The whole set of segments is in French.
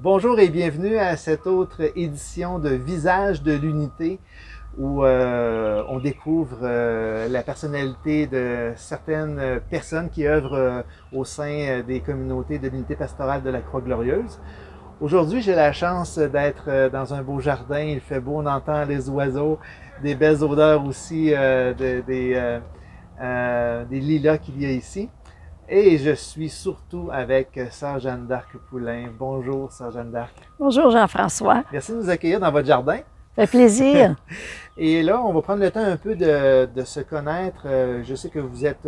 Bonjour et bienvenue à cette autre édition de Visage de l'Unité où on découvre la personnalité de certaines personnes qui œuvrent au sein des communautés de l'Unité pastorale de la Croix-Glorieuse. Aujourd'hui, j'ai la chance d'être dans un beau jardin, il fait beau, on entend les oiseaux, des belles odeurs aussi des lilas qu'il y a ici. Et je suis surtout avec Sœur Jeanne d'Arc Poulain. Bonjour, Sœur Jeanne d'Arc. Bonjour Jean-François. Merci de nous accueillir dans votre jardin. Ça fait plaisir. Et là, on va prendre le temps un peu de se connaître. Je sais que vous êtes,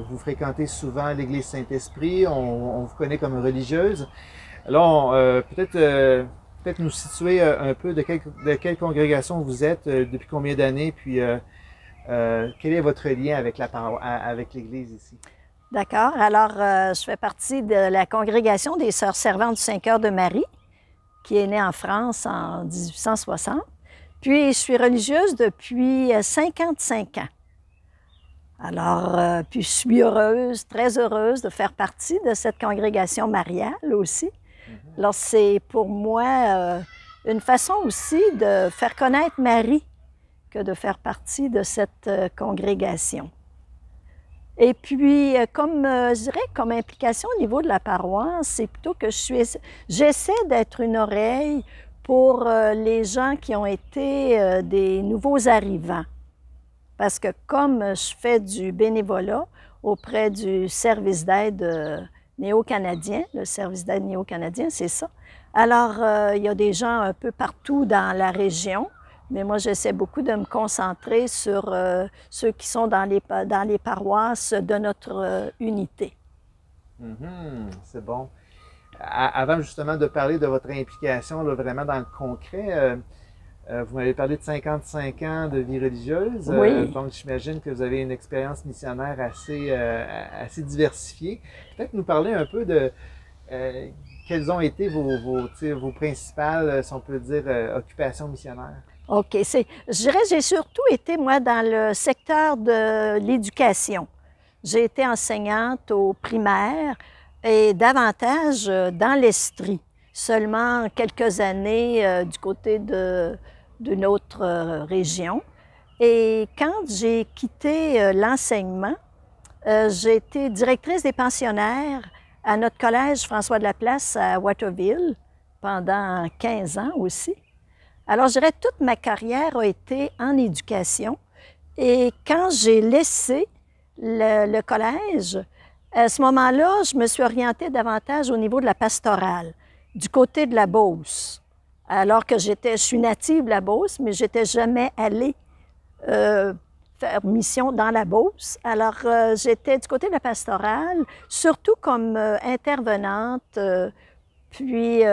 vous fréquentez souvent l'Église Saint-Esprit. On vous connaît comme religieuse. Alors, peut-être nous situer un peu de quelle congrégation vous êtes, depuis combien d'années, puis quel est votre lien avec l'Église ici? D'accord. Alors, je fais partie de la congrégation des Sœurs servantes du Saint-Cœur de Marie, qui est née en France en 1860. Puis, je suis religieuse depuis 55 ans. Alors, puis je suis heureuse, très heureuse de faire partie de cette congrégation mariale aussi. Alors, c'est pour moi une façon aussi de faire connaître Marie que de faire partie de cette congrégation. Et puis, je dirais, comme implication au niveau de la paroisse, c'est plutôt que j'essaie d'être une oreille pour les gens qui ont été des nouveaux arrivants. Parce que comme je fais du bénévolat auprès du service d'aide néo-canadien, le service d'aide néo-canadien, c'est ça. Alors, il y a des gens un peu partout dans la région. Mais moi, j'essaie beaucoup de me concentrer sur ceux qui sont dans les paroisses de notre unité. C'est bon. Avant justement de parler de votre implication là, vraiment dans le concret, vous m'avez parlé de 55 ans de vie religieuse. Oui. Donc, j'imagine que vous avez une expérience missionnaire assez diversifiée. Peut-être nous parler un peu de quelles ont été vos principales, si on peut dire, occupations missionnaires. OK. Je dirais, j'ai surtout été, moi, dans le secteur de l'éducation. J'ai été enseignante au primaire et davantage dans l'Estrie. Seulement quelques années du côté d'une autre région. Et quand j'ai quitté l'enseignement, j'ai été directrice des pensionnaires à notre collège François de la Place à Waterville pendant 15 ans aussi. Alors, je dirais, toute ma carrière a été en éducation. Et quand j'ai laissé le collège, à ce moment-là, je me suis orientée davantage au niveau de la pastorale, du côté de la Beauce. Alors que je suis native de la Beauce, mais je n'étais jamais allée faire mission dans la Beauce. Alors, j'étais du côté de la pastorale, surtout comme intervenante. Puis,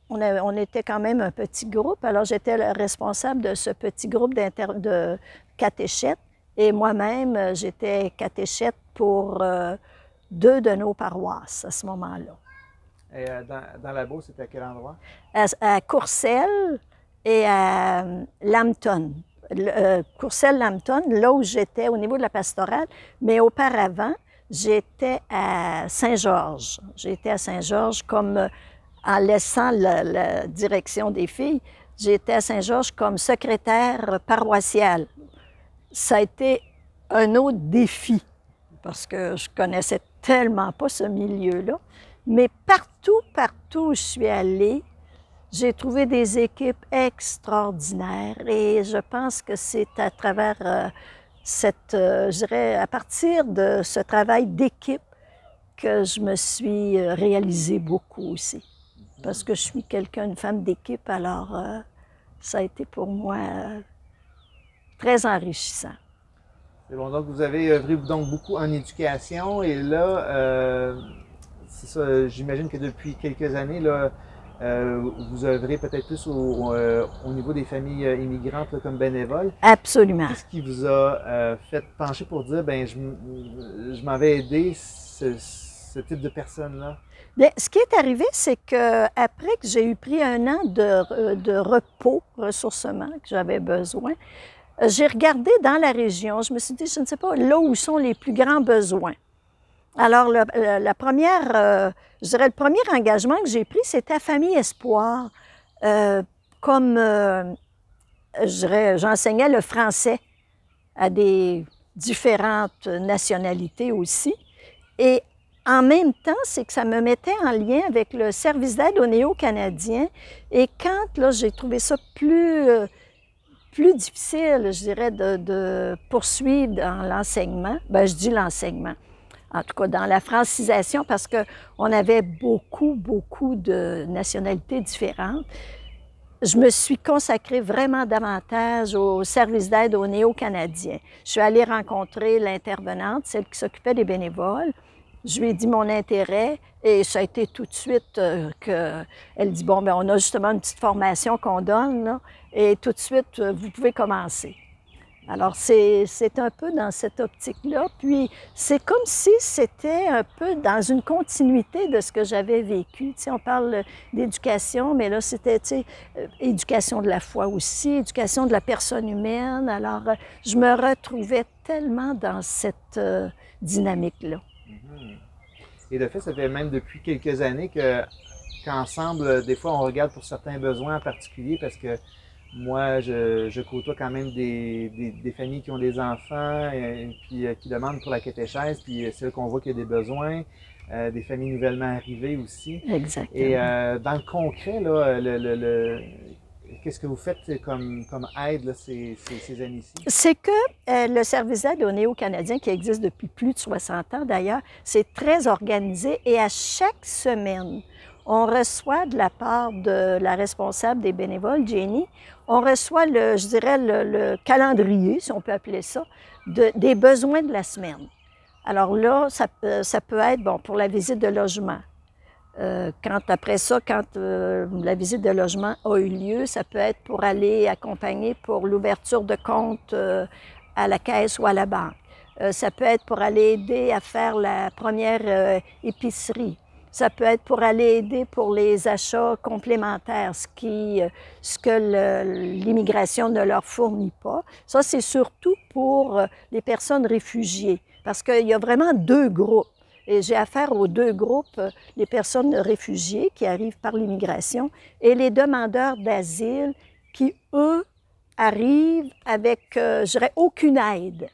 on était quand même un petit groupe, alors j'étais le responsable de ce petit groupe de catéchètes. Et moi-même, j'étais catéchète pour 2 de nos paroisses à ce moment-là. Et dans la Beauce, c'était à quel endroit? À Courcelles et à Lambton. Courcelles-Lambton, là où j'étais au niveau de la pastorale, mais auparavant, j'étais à Saint-Georges. J'étais à Saint-Georges comme... En laissant la direction des filles, j'étais à Saint-Georges comme secrétaire paroissiale. Ça a été un autre défi parce que je connaissais tellement pas ce milieu-là. Mais partout où je suis allée, j'ai trouvé des équipes extraordinaires et je pense que c'est à travers je dirais, à partir de ce travail d'équipe que je me suis réalisée beaucoup aussi. Parce que je suis une femme d'équipe, alors ça a été pour moi très enrichissant. C'est bon, donc vous avez œuvré donc beaucoup en éducation et là, c'est ça, j'imagine que depuis quelques années, là, vous œuvrez peut-être plus au niveau des familles immigrantes là, comme bénévole. Absolument. Qu'est-ce qui vous a fait pencher pour dire, ben je m'en vais aider ce type de personnes-là? Bien, ce qui est arrivé, c'est qu'après que j'ai pris 1 an de repos, ressourcement que j'avais besoin, j'ai regardé dans la région, je me suis dit, je ne sais pas, là où sont les plus grands besoins. Alors, la première, je dirais, le premier engagement que j'ai pris, c'était à Famille Espoir. Comme, je dirais, j'enseignais le français à des différentes nationalités aussi. Et en même temps, c'est que ça me mettait en lien avec le service d'aide aux Néo-Canadiens. Et quand, là, j'ai trouvé ça plus difficile, je dirais, de poursuivre dans l'enseignement, bien, je dis l'enseignement, en tout cas dans la francisation, parce qu'on avait beaucoup de nationalités différentes. Je me suis consacrée vraiment davantage au service d'aide aux Néo-Canadiens. Je suis allée rencontrer l'intervenante, celle qui s'occupait des bénévoles. Je lui ai dit mon intérêt et ça a été tout de suite qu'elle dit, bon, bien, on a justement une petite formation qu'on donne, là, et tout de suite, vous pouvez commencer. Alors, c'est un peu dans cette optique-là. Puis, c'est comme si c'était un peu dans une continuité de ce que j'avais vécu. Tu sais, on parle d'éducation, mais là, c'était, tu sais, éducation de la foi aussi, éducation de la personne humaine. Alors, je me retrouvais tellement dans cette dynamique-là. Et de fait, ça fait même depuis quelques années qu'ensemble, des fois, on regarde pour certains besoins en particulier parce que moi, je côtoie quand même des familles qui ont des enfants et puis qui demandent pour la catéchèse, puis c'est là qu'on voit qu'il y a des besoins, des familles nouvellement arrivées aussi. Exactement. Et dans le concret, là, qu'est-ce que vous faites comme aide là, ces années-ci? C'est que le service d'aide aux Néo-Canadiens, qui existe depuis plus de 60 ans d'ailleurs, c'est très organisé et à chaque semaine, on reçoit de la part de la responsable des bénévoles, Jenny, on reçoit, je dirais, le calendrier, si on peut appeler ça, des besoins de la semaine. Alors là, ça peut être, bon, pour la visite de logement. Après ça, quand la visite de logement a eu lieu, ça peut être pour aller accompagner pour l'ouverture de compte à la caisse ou à la banque. Ça peut être pour aller aider à faire la première épicerie. Ça peut être pour aller aider pour les achats complémentaires, ce que l'immigration ne leur fournit pas. Ça, c'est surtout pour les personnes réfugiées, parce qu'il y a vraiment deux groupes. Et j'ai affaire aux deux groupes, les personnes réfugiées qui arrivent par l'immigration et les demandeurs d'asile qui, eux, arrivent avec, je dirais, aucune aide.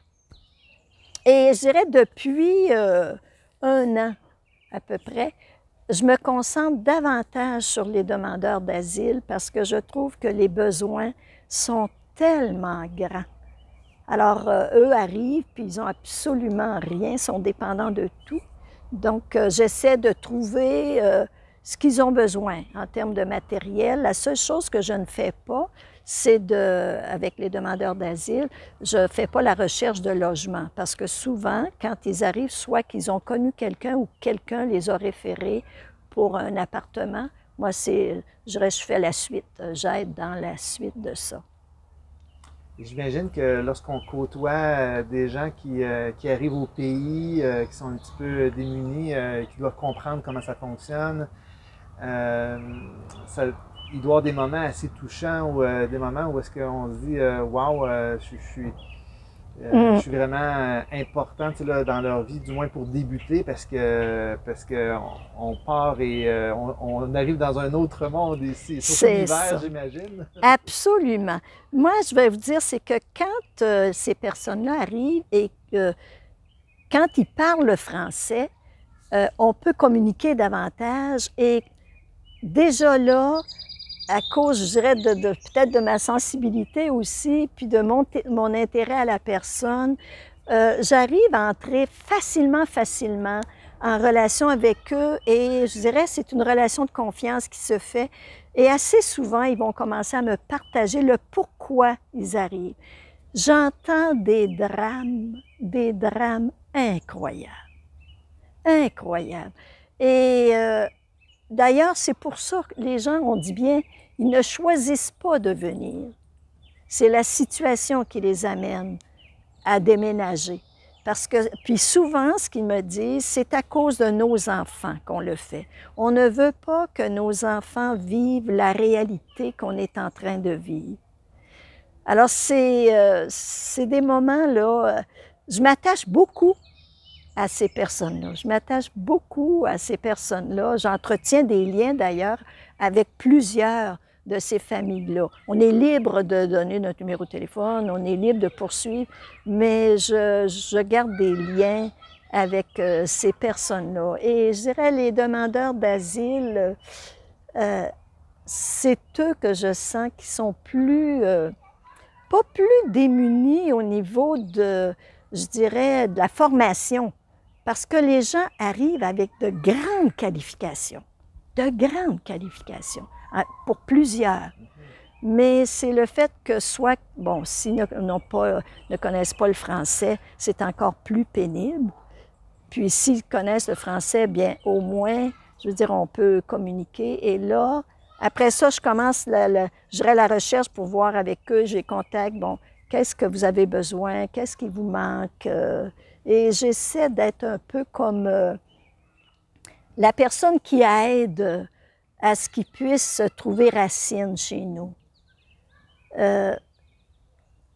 Et je dirais depuis 1 an à peu près, je me concentre davantage sur les demandeurs d'asile parce que je trouve que les besoins sont tellement grands. Alors, eux arrivent, puis ils n'ont absolument rien, sont dépendants de tout. Donc, j'essaie de trouver ce qu'ils ont besoin en termes de matériel. La seule chose que je ne fais pas, c'est avec les demandeurs d'asile, je ne fais pas la recherche de logement parce que souvent, quand ils arrivent, soit qu'ils ont connu quelqu'un ou quelqu'un les a référés pour un appartement, moi, je fais la suite, j'aide dans la suite de ça. J'imagine que lorsqu'on côtoie des gens qui arrivent au pays, qui sont un petit peu démunis, qui doivent comprendre comment ça fonctionne, il doit y avoir des moments assez touchants ou des moments où est-ce qu'on se dit wow, je suis vraiment importante là, dans leur vie, du moins pour débuter, parce que on part et on arrive dans un autre monde ici, surtout l'hiver, j'imagine. Absolument. Moi, je vais vous dire, c'est que quand ces personnes-là arrivent et quand ils parlent le français, on peut communiquer davantage et déjà là, à cause, je dirais, peut-être de ma sensibilité aussi, puis de mon intérêt à la personne, j'arrive à entrer facilement en relation avec eux et je dirais c'est une relation de confiance qui se fait. Et assez souvent, ils vont commencer à me partager le pourquoi ils arrivent. J'entends des drames incroyables. Incroyables. Et d'ailleurs, c'est pour ça que les gens, on dit bien, ils ne choisissent pas de venir. C'est la situation qui les amène à déménager. Puis souvent, ce qu'ils me disent, c'est à cause de nos enfants qu'on le fait. On ne veut pas que nos enfants vivent la réalité qu'on est en train de vivre. Alors, c'est des moments, là, je m'attache beaucoup à ces personnes-là. Je m'attache beaucoup à ces personnes-là. J'entretiens des liens d'ailleurs avec plusieurs de ces familles-là. On est libre de donner notre numéro de téléphone, on est libre de poursuivre, mais je garde des liens avec ces personnes-là. Et je dirais les demandeurs d'asile, c'est eux que je sens qui sont plus, pas plus démunis au niveau de, je dirais, de la formation. Parce que les gens arrivent avec de grandes qualifications, pour plusieurs. Mais c'est le fait que soit, bon, s'ils ne connaissent pas le français, c'est encore plus pénible. Puis s'ils connaissent le français, bien au moins, je veux dire, on peut communiquer. Et là, après ça, je commence, je dirais, la recherche pour voir avec eux, j'ai contact, bon, qu'est-ce que vous avez besoin, qu'est-ce qui vous manque? Et j'essaie d'être un peu comme la personne qui aide à ce qu'ils puissent trouver racine chez nous.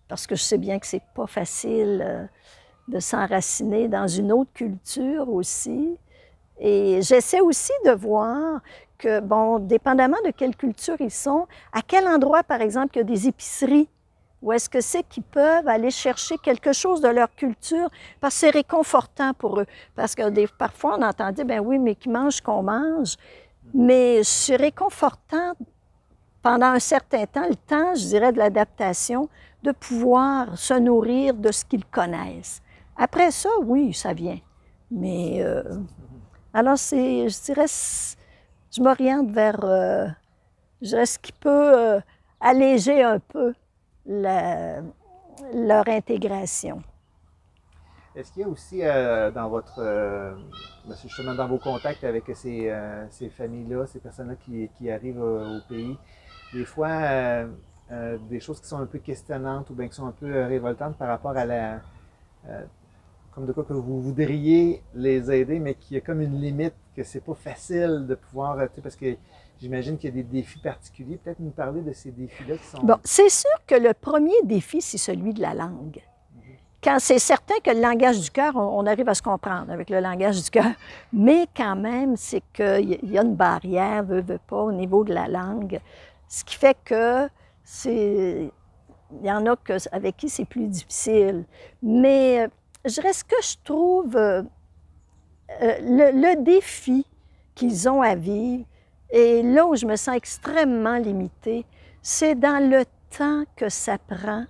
Parce que je sais bien que c'est pas facile de s'enraciner dans une autre culture aussi. Et j'essaie aussi de voir que, bon, dépendamment de quelle culture ils sont, à quel endroit, par exemple, il y a des épiceries, où est-ce que c'est qu'ils peuvent aller chercher quelque chose de leur culture, parce que c'est réconfortant pour eux. Parce que parfois, on entend dire, ben oui, mais qu'ils mangent ce qu'on mange. Mais c'est réconfortant pendant un certain temps, le temps, je dirais, de l'adaptation, de pouvoir se nourrir de ce qu'ils connaissent. Après ça, oui, ça vient. Mais alors, je dirais, je m'oriente vers, je dirais, ce qui peut alléger un peu leur intégration. Est-ce qu'il y a aussi dans justement dans vos contacts avec ces familles-là, ces personnes-là qui arrivent au pays, des fois des choses qui sont un peu questionnantes ou bien qui sont un peu révoltantes par rapport à comme de quoi que vous voudriez les aider, mais qu'il y a comme une limite, que c'est pas facile de pouvoir, parce que j'imagine qu'il y a des défis particuliers. Peut-être nous parler de ces défis-là qui sont... Bon, c'est sûr que le premier défi, c'est celui de la langue. Quand c'est certain que le langage du cœur, on arrive à se comprendre avec le langage du cœur, mais quand même, c'est qu'il y a une barrière, veut pas, au niveau de la langue, ce qui fait que il y en a avec qui c'est plus difficile. Mais je dirais, ce que je trouve, le défi qu'ils ont à vivre, et là où je me sens extrêmement limitée, c'est dans le temps que ça prend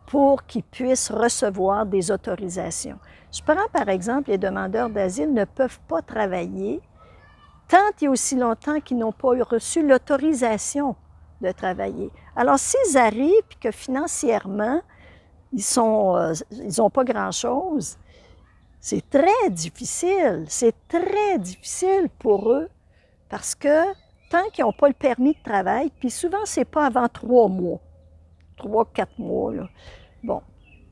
pour qu'ils puissent recevoir des autorisations. Je prends par exemple les demandeurs d'asile ne peuvent pas travailler tant et aussi longtemps qu'ils n'ont pas reçu l'autorisation de travailler. Alors s'ils arrivent et que financièrement, ils n'ont pas grand-chose, c'est très difficile pour eux parce que tant qu'ils n'ont pas le permis de travail, puis souvent c'est pas avant 3 mois, 3-4 mois, là. Bon.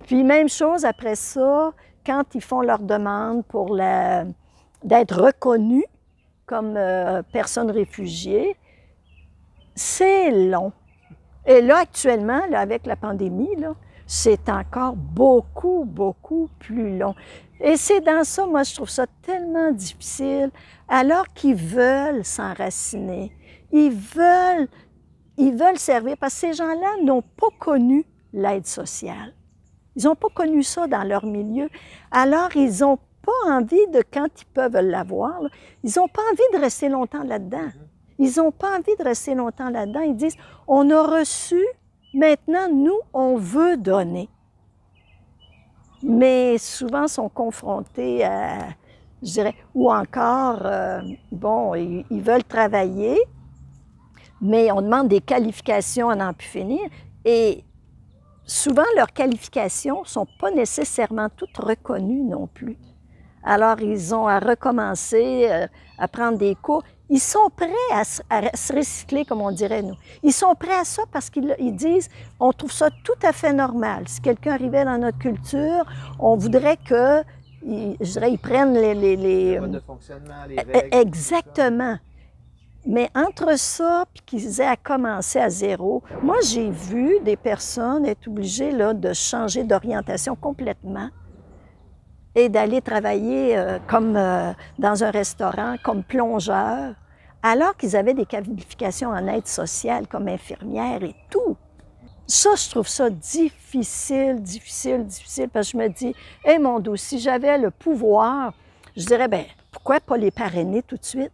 Puis même chose après ça, quand ils font leur demande pour d'être reconnus comme personnes réfugiées, c'est long. Et là, actuellement, là, avec la pandémie, là, c'est encore beaucoup, beaucoup plus long. Et c'est dans ça, moi, je trouve ça tellement difficile, alors qu'ils veulent s'enraciner, ils veulent servir, parce que ces gens-là n'ont pas connu l'aide sociale. Ils n'ont pas connu ça dans leur milieu. Alors, ils n'ont pas envie de, quand ils peuvent l'avoir, ils n'ont pas envie de rester longtemps là-dedans. Ils n'ont pas envie de rester longtemps là-dedans. Ils disent, on a reçu, maintenant, nous, on veut donner. Mais souvent, sont confrontés à, je dirais, ou encore, bon, ils veulent travailler, mais on demande des qualifications à n'en plus finir. Et souvent, leurs qualifications ne sont pas nécessairement toutes reconnues non plus. Alors, ils ont à recommencer, à prendre des cours. Ils sont prêts à se recycler, comme on dirait nous. Ils sont prêts à ça parce qu'ils disent, on trouve ça tout à fait normal. Si quelqu'un arrivait dans notre culture, on voudrait que, je dirais, ils prennent les modes de fonctionnement, les règles. Exactement. Mais entre ça, puis qu'ils aient à commencer à zéro, moi, j'ai vu des personnes être obligées là, de changer d'orientation complètement et d'aller travailler comme dans un restaurant, comme plongeur, alors qu'ils avaient des qualifications en aide sociale comme infirmière et tout. Ça, je trouve ça difficile, parce que je me dis, hé mon Dieu, si j'avais le pouvoir, je dirais, bien, pourquoi pas les parrainer tout de suite?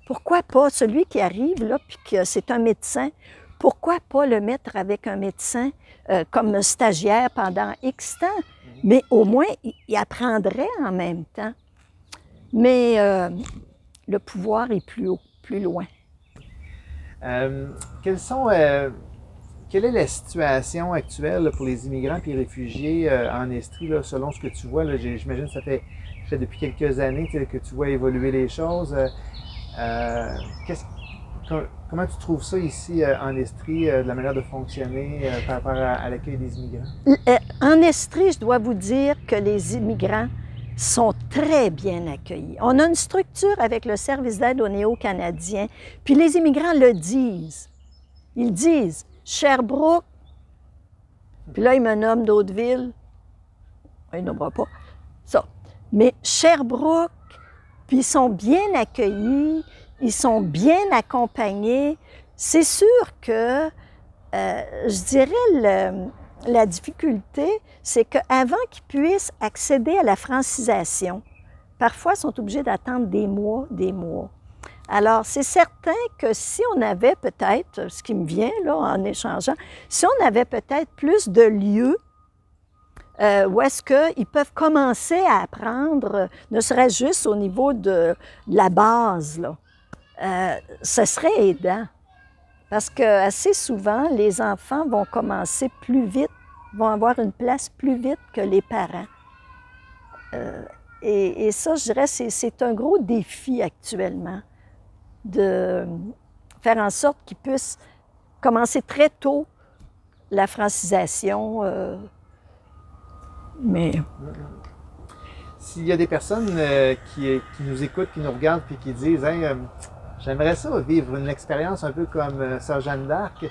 Pourquoi pas celui qui arrive là, puis que c'est un médecin, pourquoi pas le mettre avec un médecin comme stagiaire pendant X temps? Mais au moins, il apprendrait en même temps. Mais le pouvoir est plus haut, plus loin. Quelle est la situation actuelle là, pour les immigrants et les réfugiés en Estrie, là, selon ce que tu vois? J'imagine que ça fait depuis quelques années que tu vois évoluer les choses. Comment tu trouves ça ici en Estrie, de la manière de fonctionner par rapport à l'accueil des immigrants? En Estrie, je dois vous dire que les immigrants sont très bien accueillis. On a une structure avec le service d'aide aux Néo-Canadiens, puis les immigrants le disent. Ils disent Sherbrooke, puis là, ils me nomment d'autres villes. Ils n'ombrent pas ça. Mais Sherbrooke, puis ils sont bien accueillis, ils sont bien accompagnés. C'est sûr que, je dirais, la difficulté, c'est qu'avant qu'ils puissent accéder à la francisation, parfois, ils sont obligés d'attendre des mois, des mois. Alors, c'est certain que si on avait peut-être, ce qui me vient là en échangeant, si on avait peut-être plus de lieux où est-ce qu'ils peuvent commencer à apprendre, ne serait-ce juste au niveau de la base, là, ce serait aidant. Parce que assez souvent, les enfants vont commencer plus vite, vont avoir une place plus vite que les parents. Et ça, je dirais, c'est un gros défi actuellement, de faire en sorte qu'ils puissent commencer très tôt la francisation. Mais... S'il y a des personnes qui nous écoutent, qui nous regardent, puis qui disent hey, j'aimerais ça vivre une expérience un peu comme Sœur Jeanne d'Arc.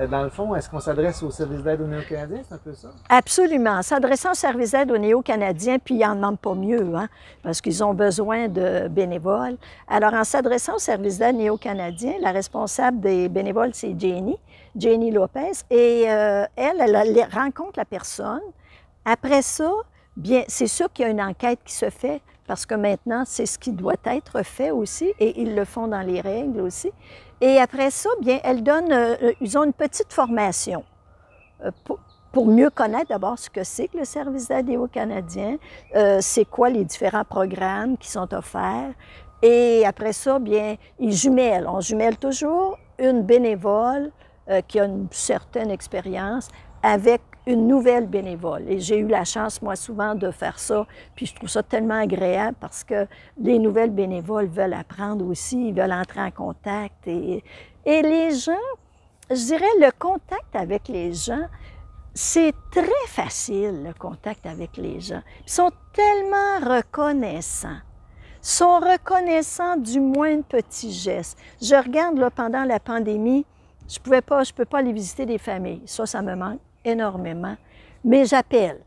Dans le fond, est-ce qu'on s'adresse au service d'aide aux Néo-Canadiens? C'est un peu ça? Absolument. En s'adressant au service d'aide aux Néo-Canadiens, puis ils n'en demandent pas mieux, hein, parce qu'ils ont besoin de bénévoles. Alors, en s'adressant au service d'aide Néo-Canadiens, la responsable des bénévoles, c'est Jenny Lopez, et elle rencontre la personne. Après ça, bien, c'est sûr qu'il y a une enquête qui se fait, parce que maintenant, c'est ce qui doit être fait aussi, et ils le font dans les règles aussi. Et après ça, bien, ils ont une petite formation pour mieux connaître d'abord ce que c'est que le service d'aide aux Canadiens, c'est quoi les différents programmes qui sont offerts. Et après ça, bien, ils jumellent. On jumelle toujours une bénévole qui a une certaine expérience avec une nouvelle bénévole. Et j'ai eu la chance, moi, souvent, de faire ça. Puis je trouve ça tellement agréable parce que les nouvelles bénévoles veulent apprendre aussi, ils veulent entrer en contact. Et les gens, je dirais, le contact avec les gens, c'est très facile, le contact avec les gens. Ils sont tellement reconnaissants. Ils sont reconnaissants du moindre petit geste. Je regarde, là, pendant la pandémie, je peux pas aller visiter des familles. Ça me manque énormément. Mais j'appelle.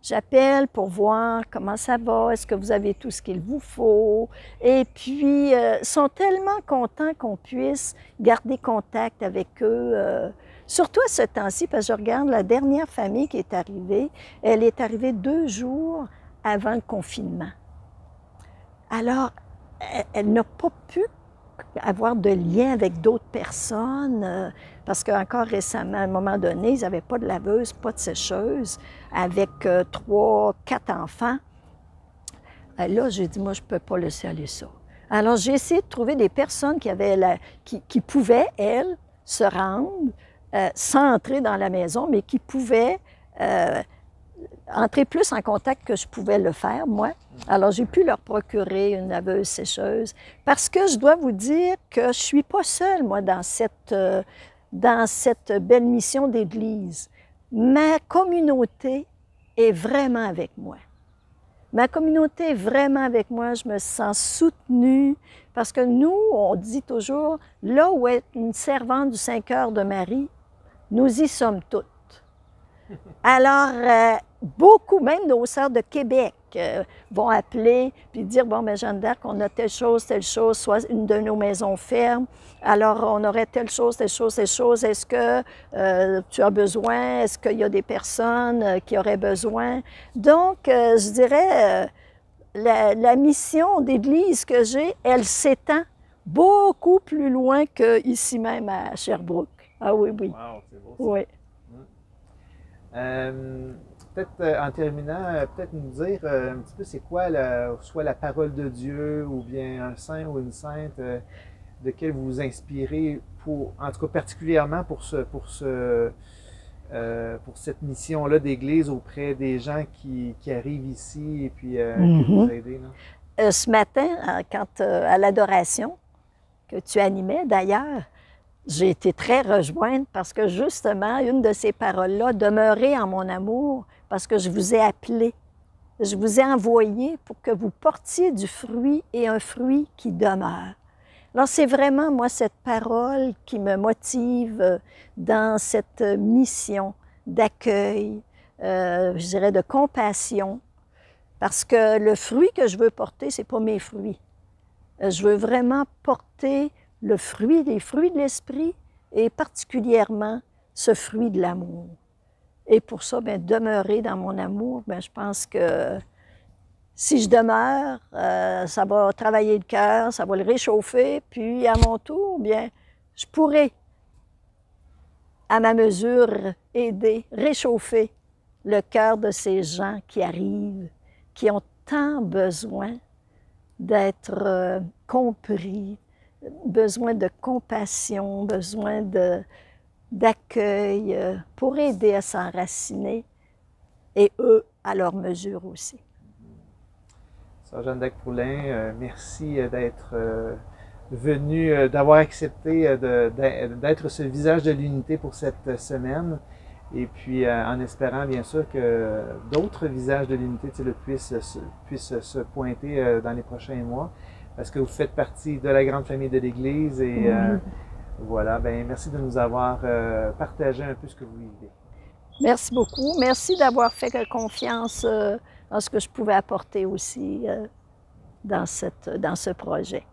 J'appelle pour voir comment ça va, est-ce que vous avez tout ce qu'il vous faut. Et puis, ils sont tellement contents qu'on puisse garder contact avec eux. Surtout à ce temps-ci, parce que je regarde la dernière famille qui est arrivée, elle est arrivée 2 jours avant le confinement. Alors, elle n'a pas pu avoir de lien avec d'autres personnes, parce qu'encore récemment, à un moment donné, ils n'avaient pas de laveuse, pas de sécheuse, avec 3, 4 enfants. Là, j'ai dit, moi, je ne peux pas laisser aller ça. Alors, j'ai essayé de trouver des personnes qui pouvaient, elles, se rendre sans entrer dans la maison, mais qui pouvaient entrer plus en contact que je pouvais le faire, moi. Alors, j'ai pu leur procurer une laveuse sécheuse parce que je dois vous dire que je ne suis pas seule, moi, dans cette belle mission d'Église. Ma communauté est vraiment avec moi. Ma communauté est vraiment avec moi. Je me sens soutenue parce que nous, on dit toujours, là où est une servante du 5 heures de Marie, nous y sommes toutes. Alors, beaucoup, même nos sœurs de Québec, vont appeler puis dire, bon, bien, Jeanne d'Arc, on a telle chose, soit une de nos maisons ferme, alors on aurait telle chose, telle chose, telle chose. Est-ce que tu as besoin? Est-ce qu'il y a des personnes qui auraient besoin? Donc, je dirais, la mission d'Église que j'ai, elle s'étend beaucoup plus loin qu'ici même à Sherbrooke. Ah oui, oui. Wow, c'est beau ça. Oui. Peut-être en terminant, peut-être nous dire un petit peu c'est quoi soit la parole de Dieu ou bien un saint ou une sainte de quel vous vous inspirez en tout cas particulièrement pour cette mission-là d'Église auprès des gens qui arrivent ici et puis que vous aidez. Ce matin, à l'adoration que tu animais d'ailleurs, j'ai été très rejointe parce que justement, une de ces paroles-là, demeurez en mon amour, parce que je vous ai appelé, je vous ai envoyé pour que vous portiez du fruit et un fruit qui demeure. Alors c'est vraiment, moi, cette parole qui me motive dans cette mission d'accueil, je dirais de compassion, parce que le fruit que je veux porter, c'est pas mes fruits. Je veux vraiment porter les fruits de l'esprit et particulièrement ce fruit de l'amour. Et pour ça, bien, demeurer dans mon amour, bien, je pense que si je demeure, ça va travailler le cœur, ça va le réchauffer, puis à mon tour, bien, je pourrai, à ma mesure, aider, réchauffer le cœur de ces gens qui arrivent, qui ont tant besoin d'être compris, besoin de compassion, besoin d'accueil pour aider à s'enraciner et eux à leur mesure aussi. Sœur Jeanne d'Arc-Poulain, merci d'être venue, d'avoir accepté d'être ce visage de l'unité pour cette semaine. Et puis, en espérant, bien sûr, que d'autres visages de l'unité puissent se pointer dans les prochains mois, parce que vous faites partie de la grande famille de l'Église. Et voilà, ben merci de nous avoir partagé un peu ce que vous vivez. Merci beaucoup. Merci d'avoir fait confiance dans ce que je pouvais apporter aussi dans ce projet.